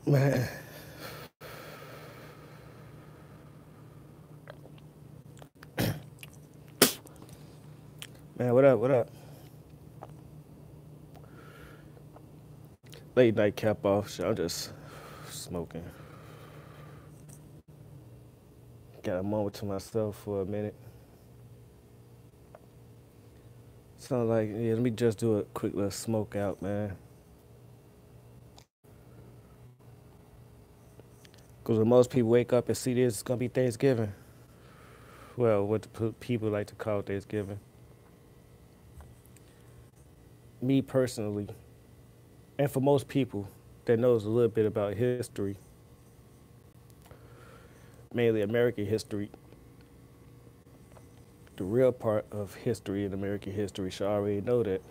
Man, man, what up? What up? Late night cap off. Shit, I'm just smoking. Got a moment to myself for a minute. So like, yeah, let me just do a quick little smoke out, man. Cause when most people wake up and see this, it's gonna be Thanksgiving. Well, what the people like to call Thanksgiving. Me personally, and for most people that knows a little bit about history, mainly American history, the real part of history in American history should already know that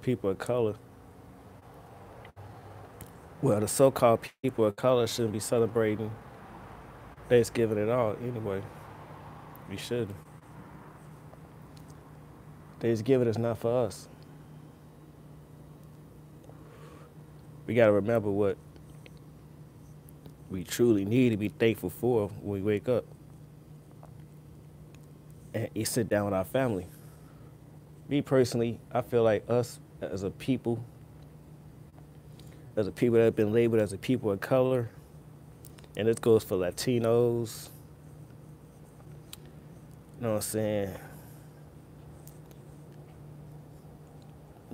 people of color, well, the so-called people of color shouldn't be celebrating Thanksgiving at all anyway. We shouldn't. Thanksgiving is not for us. We got to remember what we truly need to be thankful for when we wake up and sit down with our family. Me personally, I feel like us as a people that have been labeled as a people of color, and this goes for Latinos, you know what I'm saying?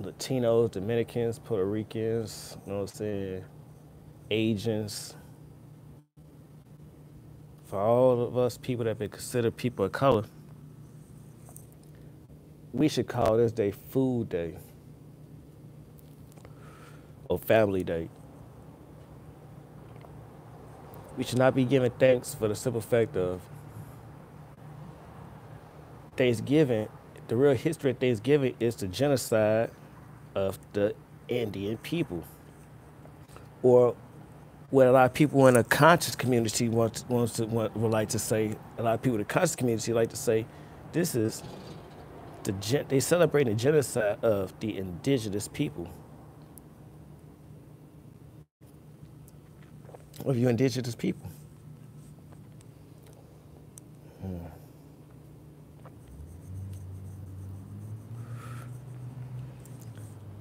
Latinos, Dominicans, Puerto Ricans, you know what I'm saying? Asians. For all of us people that have been considered people of color, we should call this day Food Day or Family Day. We should not be giving thanks for the simple fact of Thanksgiving. The real history of Thanksgiving is the genocide of the Indian people, or what a lot of people in a conscious community would like to say. A lot of people in the conscious community like to say, this is they celebrate the genocide of the indigenous people. Of you indigenous people.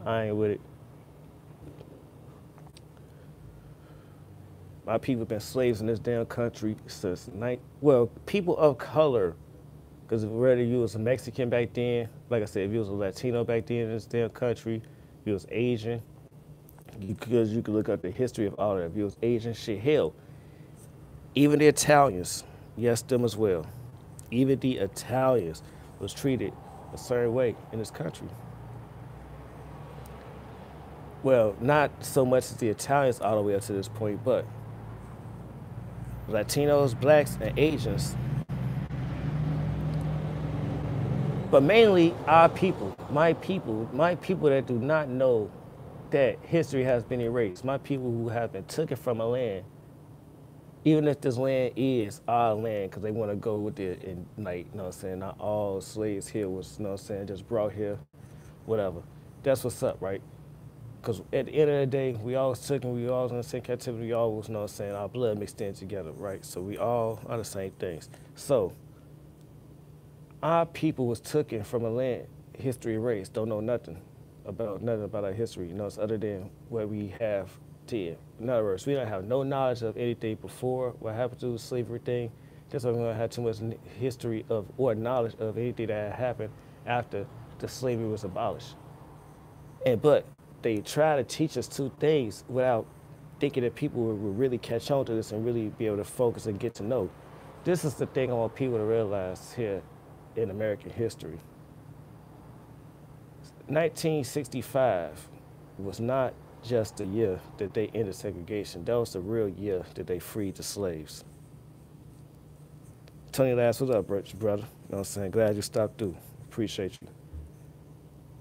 I ain't with it. My people have been slaves in this damn country since people of color. Because whether you was a Mexican back then, like I said, if you was a Latino back then in this damn country, if you was Asian, because you could look up the history of all that. If you was Asian, shit, hell, even the Italians, yes, them as well. Even the Italians was treated a certain way in this country. Well, not so much as the Italians all the way up to this point, but Latinos, blacks, and Asians. But mainly our people, my people that do not know that history has been erased. My people who have been taken from a land, even if this land is our land, because they want to go with it and like, you know what I'm saying, not all slaves here was, you know what I'm saying, just brought here, whatever. That's what's up, right? Because at the end of the day, we all was taken, we all was in the same captivity, we all was, you know what I'm saying, our blood mixed in together, right? So we all are the same things. So our people was taken from a land, history erased, don't know nothing about our history, you know, it's other than what we have did. In other words, we don't have no knowledge of anything before what happened to the slavery thing, just like we don't have too much history of or knowledge of anything that had happened after the slavery was abolished. But they try to teach us two things without thinking that people will really catch on to this and really be able to focus and get to know. This is the thing I want people to realize here in American history. 1965 was not just the year that they ended segregation. That was the real year that they freed the slaves. Tony Lass, what's up, brother? You know what I'm saying? Glad you stopped through. Appreciate you.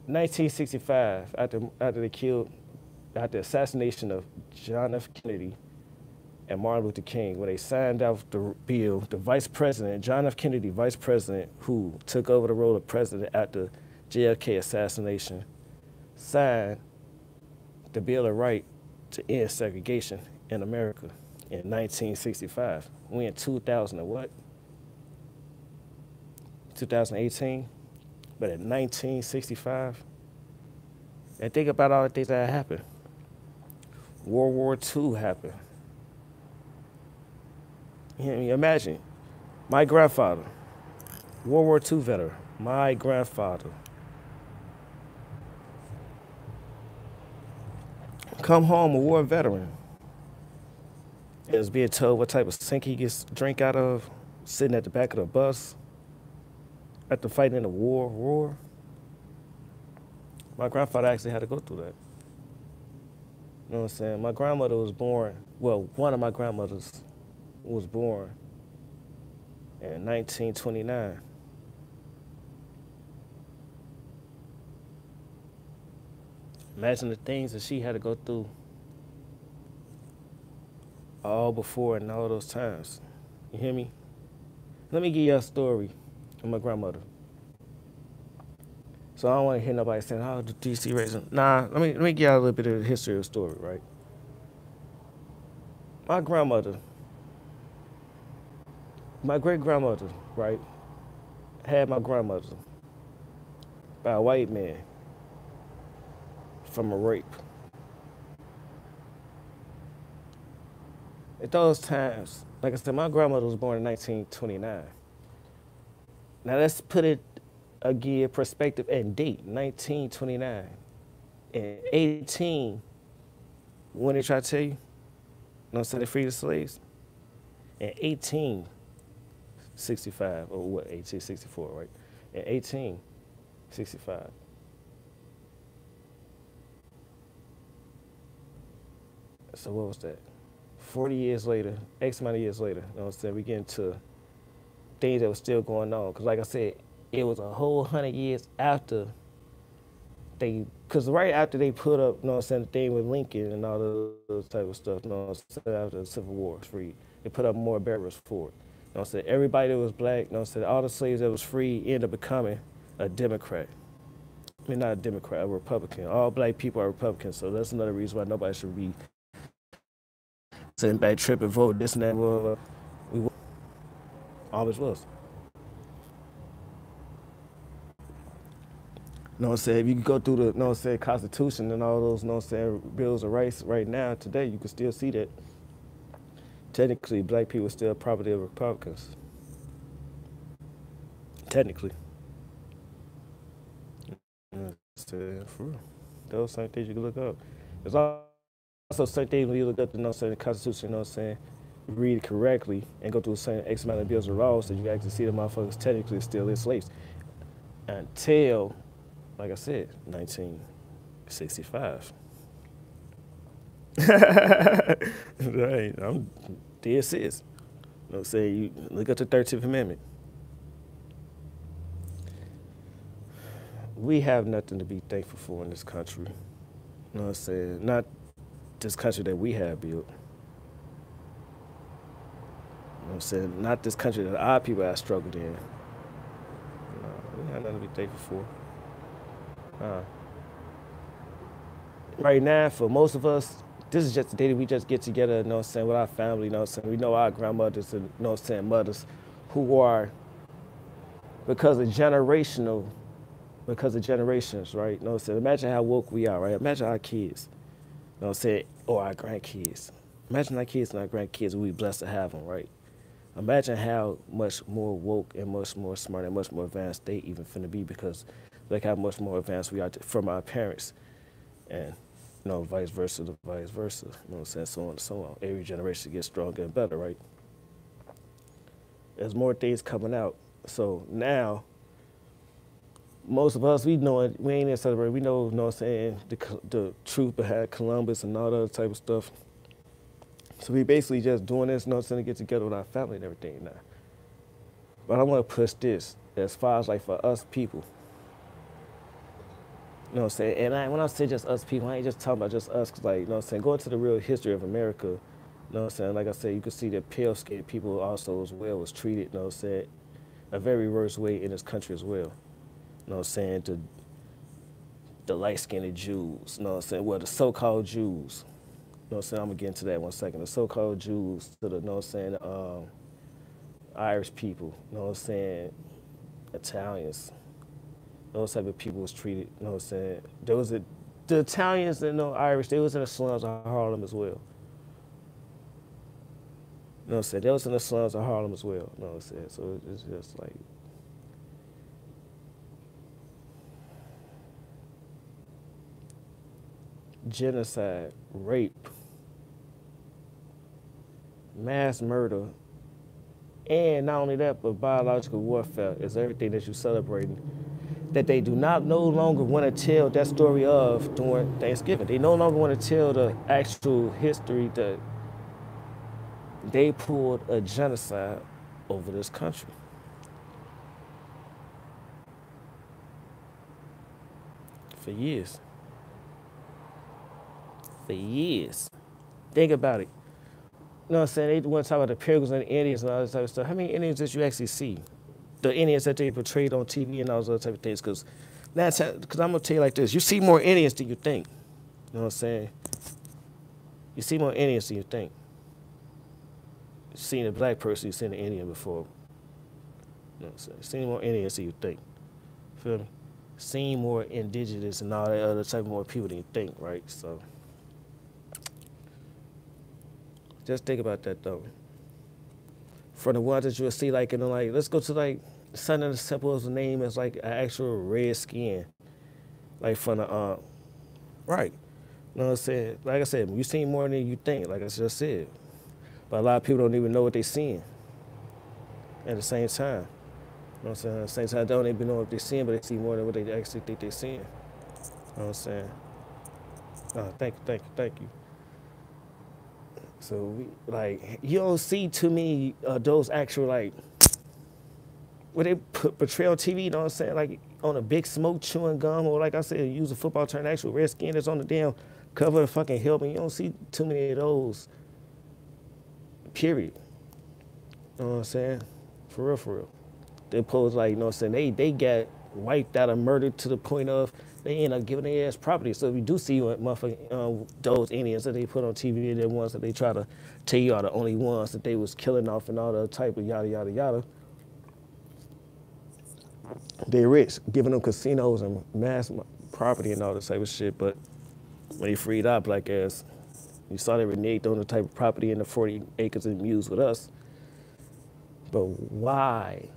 1965, after the assassination of John F. Kennedy and Martin Luther King, when they signed out the bill, the vice president, John F. Kennedy, vice president, who took over the role of president after JFK assassination, signed the Bill of Rights to end segregation in America in 1965. We in 2000 and what? 2018. But in 1965, and think about all the things that happened. World War II happened. Imagine, my grandfather, World War II veteran, my grandfather, come home a war veteran, and is being told what type of sink he gets drink out of, sitting at the back of the bus, after fighting in a war. My grandfather actually had to go through that. You know what I'm saying? My grandmother was born, well, one of my grandmothers was born in 1929. Imagine the things that she had to go through all before and all those times. You hear me? Let me give you a story of my grandmother. So I don't want to hear nobody saying, "Oh, the DC raising." Nah, let me give you a little bit of the history of the story, right? My grandmother, my great grandmother, right, had my grandmother by a white man from a rape. At those times, like I said, my grandmother was born in 1929. Now let's put it again, perspective and date, 1929. And 18, when they try to tell you, no, so they freed the slaves. In 1865, or what, 1864, right? In 1865. So what was that? 40 years later, X amount of years later, you know what I'm saying, we get into things that were still going on. Because like I said, it was a whole 100 years after they, because right after they put up, you know what I'm saying, the thing with Lincoln and all those type of stuff, you know what I'm saying, after the Civil War was free, they put up more barriers for it. You know what I'm saying, everybody that was black, you know what I'm saying, all the slaves that was free ended up becoming a Democrat. I mean, not a Democrat, a Republican. All black people are Republicans, so that's another reason why nobody should be sitting back, tripping, vote, this and that. We always was. You know what I'm saying? If you can go through the, you know what I'm saying, Constitution and all those, you know what I'm saying, bills of rights right now, today, you can still see that technically black people are still property of Republicans. Technically. For real. Those same things you can look up. There's also certain things when you look up the, you know what I'm saying, the Constitution, you know what I'm saying, read it correctly and go through the same X amount of bills of laws so you can actually see the motherfuckers technically still slaves. Until, like I said, 1965. Right, I'm dead serious. You know what I'm saying? You look up the 13th Amendment. We have nothing to be thankful for in this country. You know what I'm saying? Not this country that we have built. You know what I'm saying? Not this country that our people have struggled in. No, we have nothing to be thankful for. Right now, for most of us, this is just the day that we just get together, you know what I'm saying, with our family, you know what I'm saying. We know our grandmothers and, you know what I'm saying, mothers who are, because of generations, right? You know what I'm saying? Imagine how woke we are, right? Imagine our kids, you know what I'm saying, or our grandkids. Imagine our kids and our grandkids, we blessed to have them, right? Imagine how much more woke and much more smart and much more advanced they even finna be, because look how much more advanced we are from our parents, and you know, vice versa, you know what I'm saying, so on and so on. Every generation gets stronger and better, right? There's more things coming out. So now, most of us, we know it, we ain't in celebrate. We know, you know what I'm saying, the truth behind Columbus and all that other type of stuff. So we basically just doing this, you know what I'm saying, to get together with our family and everything now. But I want to push this as far as like for us people. You know what I'm saying? And when I say just us people, I ain't just talking about just us, cause like, you know what I'm saying, going to the real history of America, you know what I'm saying, like I said, you can see that pale-skinned people also as well was treated, you know what I'm saying, a very worse way in this country as well. You know what I'm saying, the light-skinned Jews, you know what I'm saying, well, the so-called Jews, know what I'm saying? I'm gonna get into that in 1 second. The so-called Jews to the, you know what I'm saying, Irish people, you know what I'm saying, Italians, those type of people was treated, you know what I'm saying? There was the Italians and the Irish, they was in the slums of Harlem as well. You know what I'm saying? They was in the slums of Harlem as well, you know what I'm saying? So it's just like, genocide, rape, mass murder, and not only that, but biological warfare is everything that you're celebrating that they do not no longer want to tell that story of during Thanksgiving. They no longer want to tell the actual history that they pulled a genocide over this country. For years. For years. Think about it. You know what I'm saying? They want to talk about the Pilgrims and the Indians and all this type of stuff. How many Indians did you actually see? The Indians that they portrayed on TV and all those other type of things. Because I'm going to tell you like this. You see more Indians than you think. You know what I'm saying? You see more Indians than you think. You've seen a black person, you've seen an Indian before. You know what I'm saying? You've seen more Indians than you think. Feel me? Seen more indigenous and all that other type of more people than you think, right? So just think about that though. From the ones that you'll see like in the like, let's go to like something as simple as the name as like an actual red skin. Like from the right. You know what I'm saying? Like I said, you seen more than you think, like I just said. But a lot of people don't even know what they're seeing at the same time. You know what I'm saying? At the same time, they don't even know what they're seeing, but they see more than what they actually think they're seeing. You know what I'm saying? Thank you. So, like, you don't see too many those actual, like, where they portray on TV, you know what I'm saying? Like, on a big smoke chewing gum, or like I said, use a football term, actual red skin that's on the damn cover of the fucking helmet. You don't see too many of those, period. You know what I'm saying? For real. They pose like, you know what I'm saying, they got wiped out and murdered to the point of they end up giving their ass property. So if you do see motherfucking those Indians that they put on TV, they're ones that they try to tell you are the only ones that they was killing off and all the type of yada yada yada. They're rich, giving them casinos and mass property and all this type of shit. But when they freed our black ass, you saw they reneged on the type of property in the 40 acres and mules with us. But why?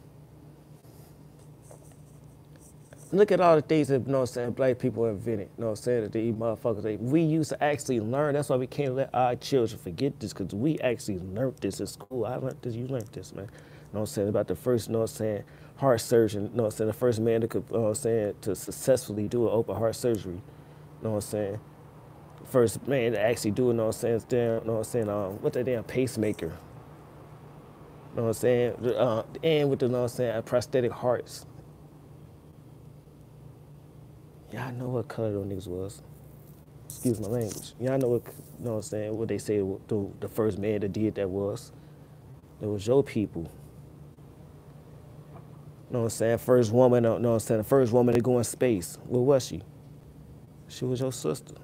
Look at all the things that, you know what I'm saying, black people invented. You know what I'm saying, that these motherfuckers, we used to actually learn. That's why we can't let our children forget this, because we actually learned this in school. I learned this, you learned this, man. You know what I'm saying, about the first, you know what I'm saying, heart surgeon, you know what I'm saying, the first man that could, you know what I'm saying, to successfully do an open heart surgery. You know what I'm saying? First man to actually do it, you know what I'm saying, damn, you know what I'm saying, what that damn pacemaker. You know what I'm saying? And with the, you know what I'm saying, prosthetic hearts. Y'all know what color those niggas was. Excuse my language. Y'all know what, you know what I'm saying, what they say the first man that did that was. It was your people. You know what I'm saying? First woman, you know what I'm saying, the first woman to go in space. Where was she? She was your sister.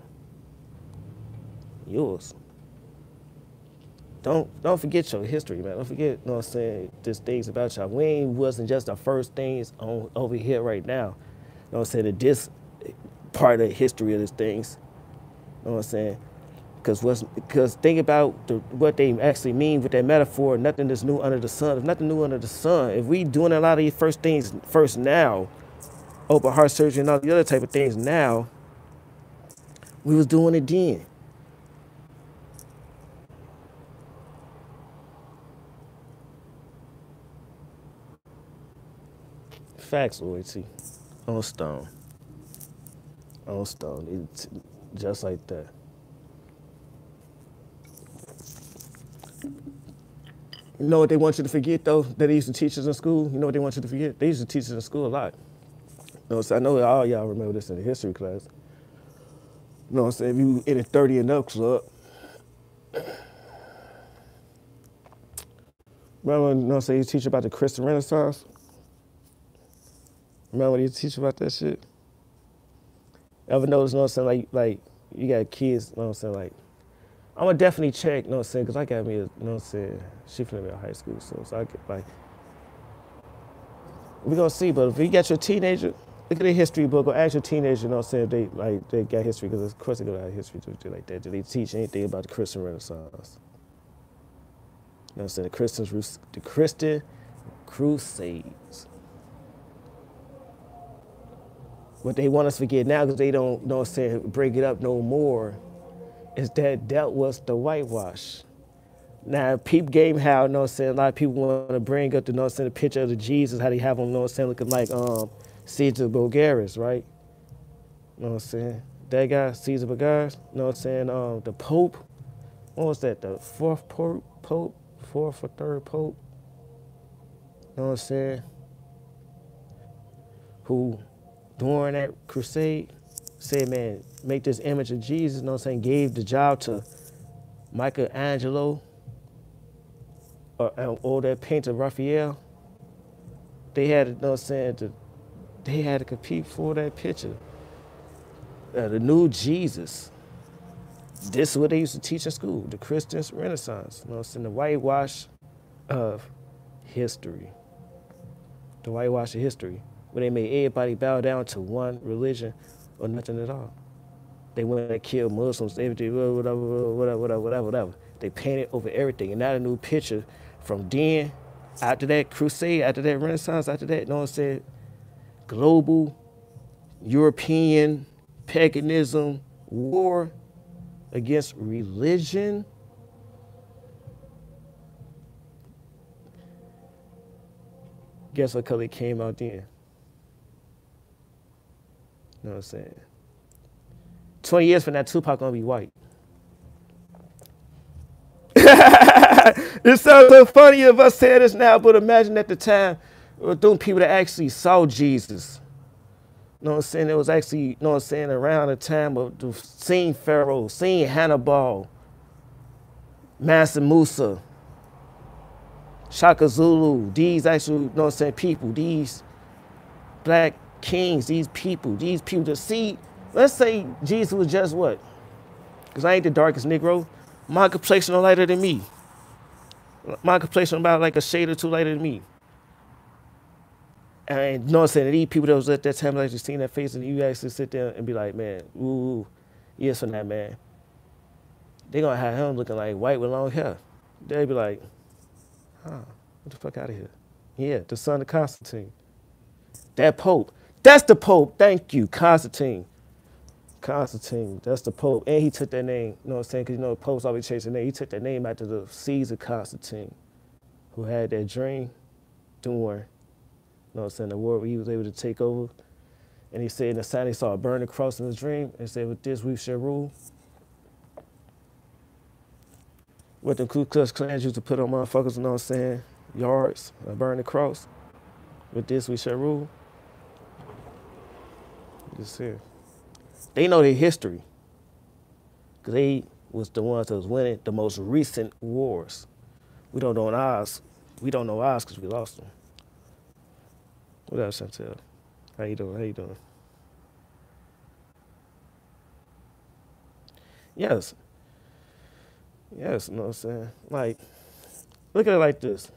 Yours. Don't forget your history, man. Don't forget, you know what I'm saying, these things about y'all. We wasn't just the first things on over here right now. You know what I'm saying, this part of the history of these things. You know what I'm saying? Because think about what they actually mean with that metaphor, nothing is new under the sun. There's nothing new under the sun. If we doing a lot of these first things first now, open heart surgery and all the other type of things now, we was doing it then. Facts, OAT. On stone. On stone. It's just like that. You know what they want you to forget, though, that they used to teach us in school? You know what they want you to forget? They used to teach us in school a lot. You know, so I know all y'all remember this in the history class. You know what I'm saying? If you in a 30 and up club, remember, you know what I'm saying, you teach about the Christian Renaissance? Remember when you teach about that shit? Ever notice, you know what I'm saying, like you got kids, you know what I'm saying, like, I'm gonna definitely check, you know what I'm saying, because I got me, you know what I'm saying, she finna be in high school, so I get like, we gonna see, but if you got your teenager, look at the history book or ask your teenager, you know what I'm saying, if they got history, because of course they gonna have history to like that. Do they teach anything about the Christian Renaissance? You know what I'm saying, the Christian Crusades. What they want us to forget now, because they don't, you know what I'm saying, break it up no more, is that was the whitewash. Now, peep game how, you know what I'm saying, a lot of people want to bring up the, you know what I'm saying, the picture of the Jesus, how they have him, you know what I'm saying, looking like Caesar Bulgaris, right? You know what I'm saying? That guy, Caesar Bulgaris, you know what I'm saying, the Pope, what was that, the fourth or third Pope, you know what I'm saying, who, during that crusade, said, man, make this image of Jesus, you know what I'm saying, gave the job to Michelangelo, or that painter Raphael. They had, you know what I'm saying, they had to compete for that picture. The new Jesus. This is what they used to teach in school, the Christian Renaissance. You know what I'm saying, the whitewash of history. The whitewash of history, where they made everybody bow down to one religion or nothing at all. They went and killed Muslims, everything, whatever. They painted over everything. And now the new picture from then, after that crusade, after that Renaissance, after that, you know what I'm saying, global, European, paganism, war against religion. Guess what color it came out then? You know what I'm saying? 20 years from now, Tupac gonna be white. It sounds so funny if I say this now, but imagine at the time, those people that actually saw Jesus. You know what I'm saying? It was actually, you know what I'm saying, around the time of the seeing Pharaoh, seeing Hannibal, Mansa Musa, Shaka Zulu, these actual, you know what I'm saying, people, these black kings, these people to see, let's say Jesus was just what? Because I ain't the darkest Negro. My complexion no lighter than me. My complexion about like a shade or two lighter than me. And you know what I'm saying, these people that was at that time, like, just seeing that face, and you actually sit there and be like, man, ooh, yes on that man. They gonna have him looking like white with long hair. They'll be like, huh, get the fuck out of here. Yeah, the son of Constantine. That Pope. That's the Pope. Thank you, Constantine. Constantine, that's the Pope. And he took that name, you know what I'm saying? Because you know, the Popes always change their name. He took that name after the Caesar Constantine, who had that dream during, you know what I'm saying, the war where he was able to take over. And he said in the sign he saw a burning cross in his dream and said, with this we shall rule. What the Ku Klux Klans used to put on motherfuckers, you know what I'm saying, yards, a burning cross. With this we shall rule. Just here. They know their history, because they was the ones that was winning the most recent wars. We don't know ours. We don't know ours because we lost them. What else, Chantel? How you doing? How you doing? Yes. Yes, you know what I'm saying? Like, look at it like this.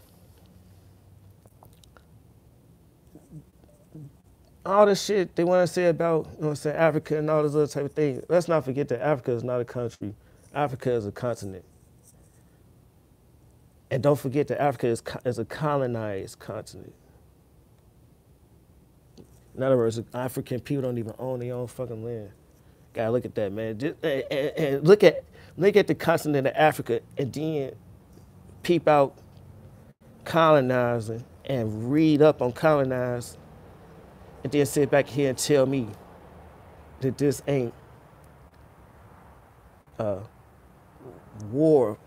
All the shit they want to say about, you know what I'm saying, Africa and all this other type of thing. Let's not forget that Africa is not a country. Africa is a continent. And don't forget that Africa is a colonized continent. In other words, African people don't even own their own fucking land. Gotta look at that, man. And look at the continent of Africa and then peep out colonizing and read up on colonized and then sit back here and tell me that this ain't war.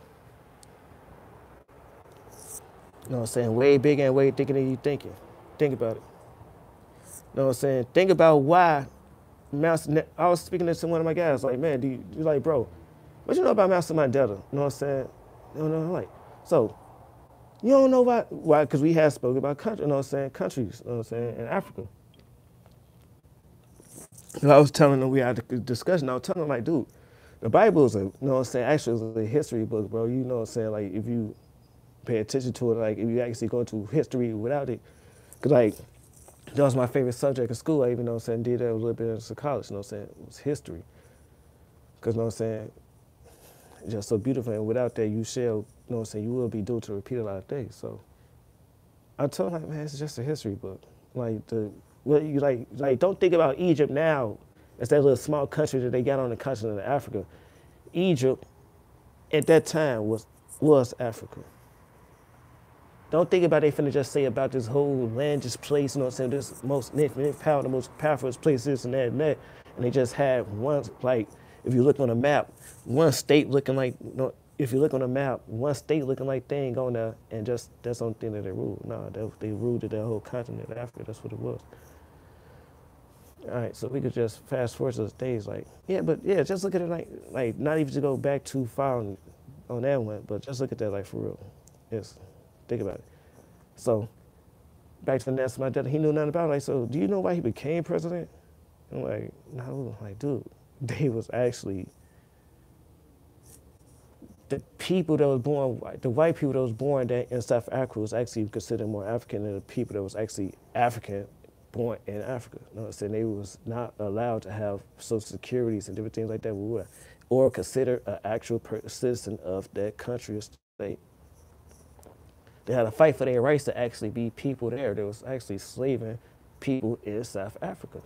You know what I'm saying? Way bigger and way thicker than you thinking. Think about it. You know what I'm saying? Think about why I was speaking to one of my guys, like, man, you like, bro, what you know about Master Mandela? You know what I'm saying? You know, like, so, you don't know why? Because we have spoken about countries, you know what I'm saying? Countries, you know what I'm saying, in Africa. And I was telling them, we had a discussion, I was telling them, like, dude, The Bible is a, you know what I'm saying, actually it's a history book, bro. You know what I'm saying? Like, if you pay attention to it, like, if you actually go to history without it, because, like, that was my favorite subject in school. I even, you know what I'm saying, did that a little bit in college, you know what I'm saying? It was history. Because, you know what I'm saying, it's just so beautiful. And without that, you shall, you know what I'm saying, you will be doomed to repeat a lot of things. So I told him, like, man, it's just a history book. Like, what you like, don't think about Egypt now as that little small country that they got on the continent of Africa. Egypt at that time was Africa. Don't think about they finna just say about this whole land, this place, you know what I'm saying, this most infinite power, the most powerful place, this and that and that. And they just had one, like, if you look on a map, one state looking like, you know, if you look on a map, one state looking like they ain't going there, and just that's the only thing that they ruled. No, they ruled the whole continent of Africa. That's what it was. All right, so we could just fast forward to those days, like, yeah, but yeah, just look at it like not even to go back too far on that one, but just look at that like for real. Yes, think about it. So, back to the answer my dad, he knew nothing about it. Like, so do you know why he became president? I'm like, no, like, dude, they was actually the people that was born, the white people that was born in South Africa was actually considered more African than the people that was actually African born in Africa. You know what I'm saying? They was not allowed to have social securities and different things like that, or considered an actual citizen of that country or state. They had to fight for their rights to actually be people there. There was actually slaving people in South Africa.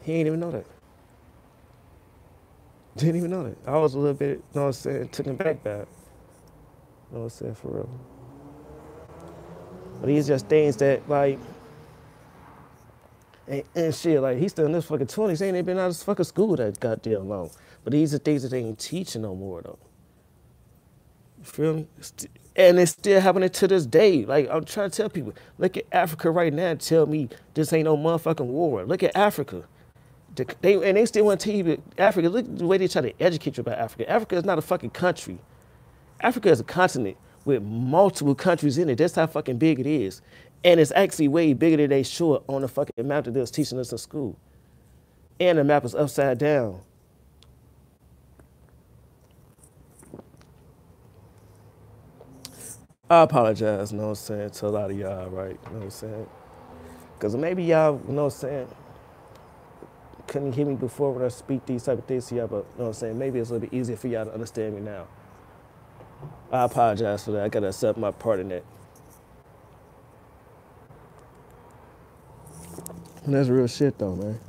He ain't even know that. Didn't even know that. I was a little bit, you know what I'm saying, taken back by it. You know what I'm saying, for real. But these just things that, like, and shit, like, he's still in this fucking 20s. He ain't even been out of fucking school that goddamn long. But these are things that they ain't teaching no more, though. You feel me? And it's still happening to this day. Like, I'm trying to tell people, look at Africa right now and tell me this ain't no motherfucking war. Look at Africa. They still want to tell you that Africa, look at the way they try to educate you about Africa. Africa is not a fucking country. Africa is a continent with multiple countries in it. That's how fucking big it is. And it's actually way bigger than they show it on the fucking map that they was teaching us in school. And the map is upside down. I apologize, you know what I'm saying, to a lot of y'all, right? You know what I'm saying? Because maybe y'all, you know what I'm saying, couldn't hear me before when I speak these type of things to y'all, but you know what I'm saying, maybe it's a little bit easier for y'all to understand me now. I apologize for that. I gotta accept my part in that. And that's real shit though, man. You know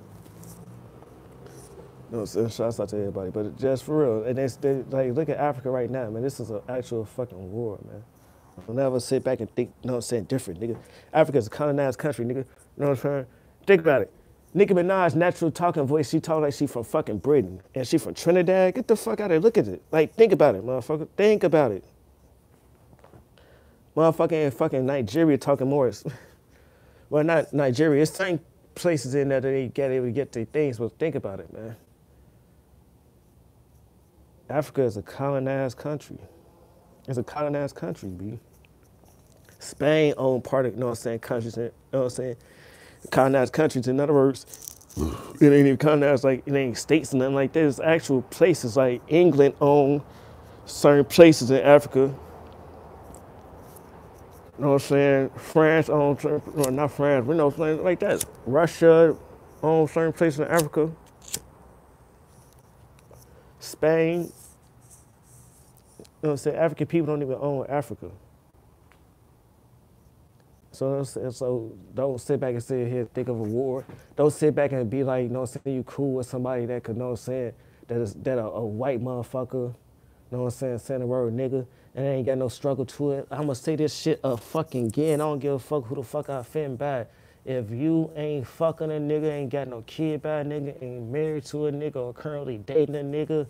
what I'm saying? Shouts out to everybody. But just for real, and like, look at Africa right now, man. This is an actual fucking war, man. Don't ever sit back and think, you know what I'm saying, different, nigga. Africa's a colonized country, nigga. You know what I'm saying? Think about it. Nicki Minaj's natural talking voice, she talk like she from fucking Britain. And she from Trinidad. Get the fuck out of here. Look at it. Like, think about it, motherfucker. Think about it. Motherfucker in fucking Nigeria talking more. Well, not Nigeria. It's certain places in there that they get able to get their things, but think about it, man. Africa is a colonized country. It's a colonized country, B. Spain owned part of, you know what I'm saying, countries, you know what I'm saying? Colonized countries. In other words, it ain't even colonized, like, it ain't states and nothing like that. It's actual places, like England owned certain places in Africa. You know what I'm saying? France owned, well, not France, but you know what I'm saying, like that. Russia owned certain places in Africa. Spain. You know what I'm saying? African people don't even own Africa. So don't sit back and sit here and think of a war. Don't sit back and be like, you know what I'm saying, you cool with somebody that could, you know what I'm saying, that a white motherfucker, you know what I'm saying the word nigga, and they ain't got no struggle to it. I'm gonna say this shit fucking again. I don't give a fuck who the fuck I offend by. If you ain't fucking a nigga, ain't got no kid by a nigga, ain't married to a nigga, or currently dating a nigga,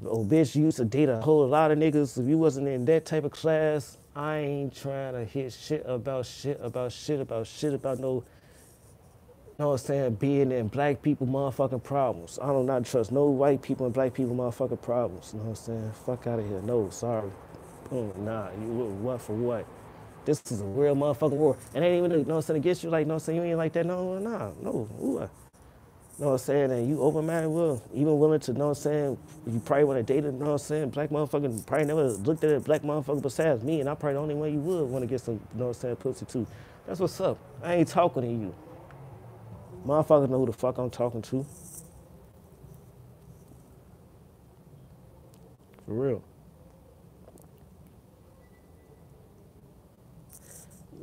oh bitch, you used to date a whole lot of niggas. If you wasn't in that type of class, I ain't trying to hear shit about no, you know what I'm saying, being in black people motherfucking problems. I do not trust no white people and black people motherfucking problems. You know what I'm saying? Fuck out of here. No, sorry. Nah, you what for what? This is a real motherfucking war. And ain't even, you know what I'm saying, against you, like, you know what I'm saying, you ain't like that, no. Ooh. You know what I'm saying? And you open-minded, will, even willing to, you know what I'm saying, you probably want to date a, you know what I'm saying, black motherfucker, probably never looked at a black motherfucker besides me, and I'm probably the only one you would want to get some, you know what I'm saying, pussy too. That's what's up. I ain't talking to you. Motherfuckers know who the fuck I'm talking to. For real.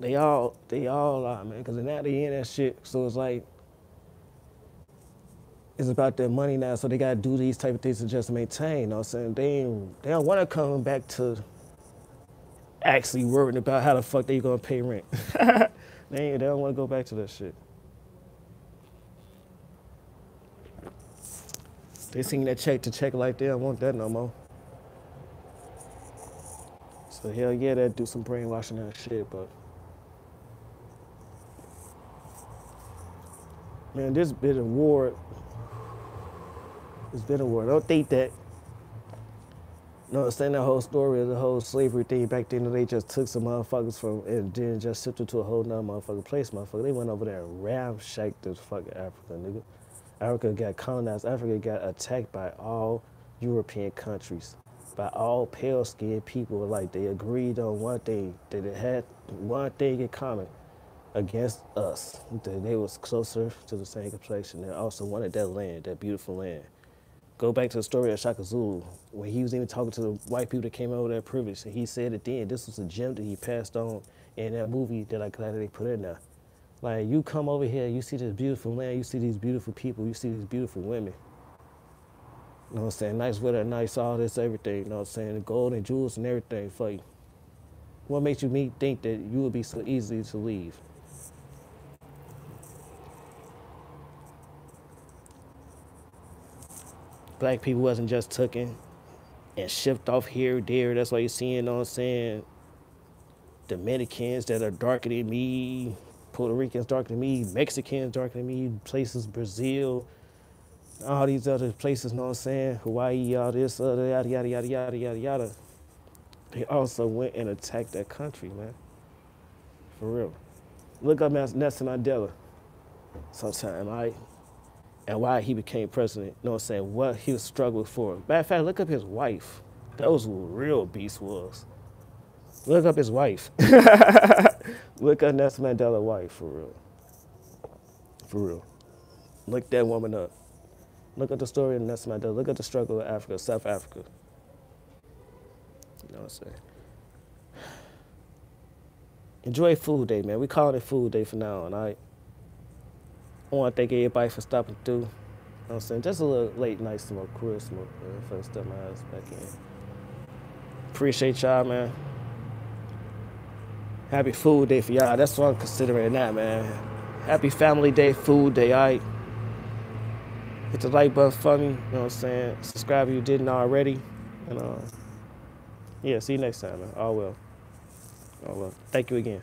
They all are, man, because now they in that shit, so it's like, it's about their money now, so they gotta do these type of things to just maintain, you know what I'm saying? They don't wanna come back to actually worrying about how the fuck they gonna pay rent. They don't wanna go back to that shit. They seen that check to check like they don't want that no more. So hell yeah, that do some brainwashing and shit, but man, this been a war. It's been a war. Don't think that. No, understand that whole story of the whole slavery thing back then. They just took some motherfuckers from and then just shipped them to a whole nother motherfucking place, motherfucker. They went over there and ramshacked this fucking Africa, nigga. Africa got colonized. Africa got attacked by all European countries, by all pale-skinned people. Like they agreed on one thing, that it had one thing in common against us. That they was closer to the same complexion. They also wanted that land, that beautiful land. Go back to the story of Shaka Zulu, when he was even talking to the white people that came over there privileged, and he said at the end, this was a gem that he passed on in that movie that I'm glad that they put in there. Like, you come over here, you see this beautiful land, you see these beautiful people, you see these beautiful women. You know what I'm saying? Nice weather, nice all this, everything, you know what I'm saying? The gold and jewels and everything for you. What makes you think that you would be so easy to leave? Black people wasn't just taken and shipped off here, there. That's why you're seeing, you know what I'm saying, Dominicans that are darker than me, Puerto Ricans darker than me, Mexicans darker than me, places, Brazil, all these other places, you know what I'm saying, Hawaii, all this, other, yada, yada, yada, yada, yada, yada. They also went and attacked that country, man. For real. Look up Nelson Mandela sometime, all right? And why he became president, you know what I'm saying, what he was struggling for. Matter of fact, look up his wife. That was who real beast was. Look up his wife. Look up Nelson Mandela's wife, for real. For real. Look that woman up. Look at the story of Nelson Mandela. Look at the struggle of Africa, South Africa. You know what I'm saying? Enjoy Food Day, man. We calling it Food Day from now on, all right? I want to thank everybody for stopping through. You know what I'm saying? Just a little late night smoke, career smoke, man, for the step my ass back in. Appreciate y'all, man. Happy Food Day for y'all. That's what I'm considering now, man. Happy Family Day, Food Day, all right? Hit the like button for me, you know what I'm saying? Subscribe if you didn't already. And yeah, see you next time, man. All well. All well. Thank you again.